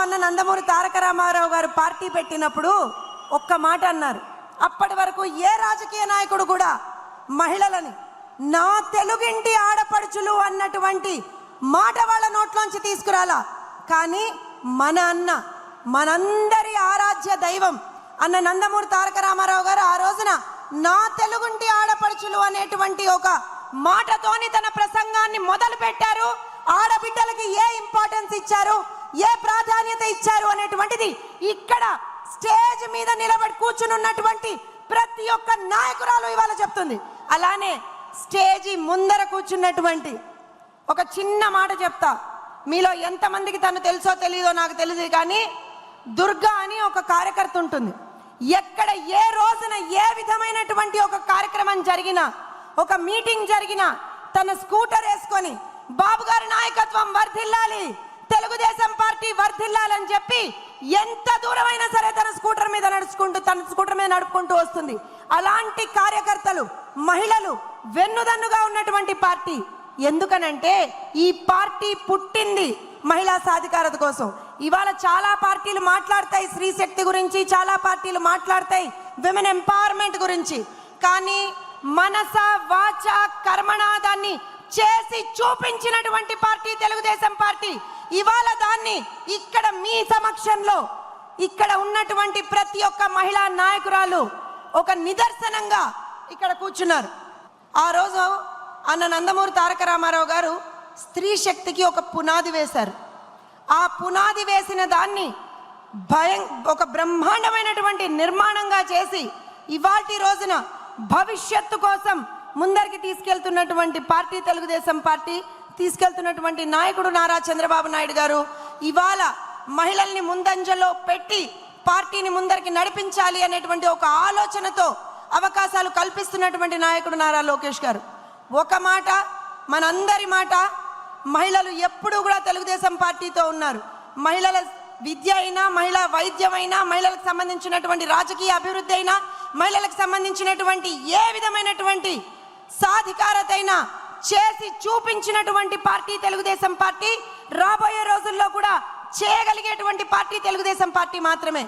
అన్న నందమూరి తారక రామారావు గారు పార్టీ పెట్టినప్పుడు ఒక్క మాట అన్నారు. అప్పటి వరకు ఏ రాజకీయ నాయకుడు కూడా మహిళలని నా తెలుగింటి ఆడపడుచులు అన్నటువంటి మాట వాళ్ళ నోట్లోంచి తీసుకురాలా. కానీ మన అన్న, మనందరి ఆరాధ్య దైవం అన్న నందమూరి తారక రామారావు గారు ఆ రోజున నా తెలుగుంటి ఆడపడుచులు అనేటువంటి ఒక మాటతోని తన ప్రసంగాన్ని మొదలు పెట్టారు. ఆడబిడ్డలకి ఏ ఇంపార్టెన్స్ ఇచ్చారు, ఏ ప్రాధాన్యత ఇచ్చారు అనేటువంటిది ఇక్కడ స్టేజ్ మీద నిలబడి కూర్చున్నటువంటి ప్రతి ఒక్క నాయకురాలు ఇవాళ చెప్తుంది. అలానే స్టేజి ముందర కూర్చున్నటువంటి ఒక చిన్న మాట చెప్తా. మీలో ఎంతమందికి తను తెలుసో తెలీదో నాకు తెలియదు, కానీ దుర్గా అని ఒక కార్యకర్త ఉంటుంది. ఎక్కడ ఏ రోజున ఏ విధమైనటువంటి ఒక కార్యక్రమం జరిగినా, ఒక మీటింగ్ జరిగినా తన స్కూటర్ వేసుకొని బాబు గారి నాయకత్వం వర్ధిల్లాలి, తెలుగుదేశం పార్టీ వర్ధిల్లాలని చెప్పి ఎంత దూరమైనా సరే తన స్కూటర్ మీద నడుపుకుంటూ వస్తుంది. అలాంటి కార్యకర్తలు, మహిళలు వెన్నుదన్నుగా ఉన్నటువంటి పార్టీ. ఎందుకనంటే ఈ పార్టీ పుట్టింది మహిళా సాధికారత కోసం. ఇవాళ చాలా పార్టీలు మాట్లాడతాయి స్త్రీ శక్తి గురించి, చాలా పార్టీలు మాట్లాడతాయి విమెన్ ఎంపవర్మెంట్ గురించి. కానీ మనస వాచ కర్మణ దాన్ని చేసి చూపించినటువంటి పార్టీ తెలుగుదేశం పార్టీ. ఇవాళ దాన్ని ఇక్కడ మీ సమక్షంలో ఇక్కడ ఉన్నటువంటి ప్రతి ఒక్క మహిళా నాయకురాలు ఒక నిదర్శనంగా ఇక్కడ కూర్చున్నారు. ఆ రోజు అన్న నందమూరి తారక రామారావు గారు స్త్రీ శక్తికి ఒక పునాది వేశారు. ఆ పునాది వేసిన దాన్ని ఒక బ్రహ్మాండమైనటువంటి నిర్మాణంగా చేసి ఇవాల్టి రోజున భవిష్యత్తు కోసం ముందరికి తీసుకెళ్తున్నటువంటి పార్టీ తెలుగుదేశం పార్టీ, తీసుకెళ్తున్నటువంటి నాయకుడు నారా చంద్రబాబు నాయుడు గారు. ఇవాళ మహిళల్ని ముందంజలో పెట్టి పార్టీని ముందరికి నడిపించాలి అనేటువంటి ఒక ఆలోచనతో అవకాశాలు కల్పిస్తున్నటువంటి నాయకుడు నారా లోకేష్ గారు. ఒక మాట, మనందరి మాట, మహిళలు ఎప్పుడూ కూడా తెలుగుదేశం పార్టీతో ఉన్నారు. మహిళల విద్య అయినా, మహిళా వైద్యం అయినా, మహిళలకు సంబంధించినటువంటి రాజకీయ అభివృద్ధి అయినా, మహిళలకు సంబంధించినటువంటి ఏ విధమైనటువంటి సాధికారత అయినా చేసి చూపించినటువంటి పార్టీ తెలుగుదేశం పార్టీ. రాబోయే రోజుల్లో కూడా చేయగలిగేటువంటి పార్టీ తెలుగుదేశం పార్టీ మాత్రమే.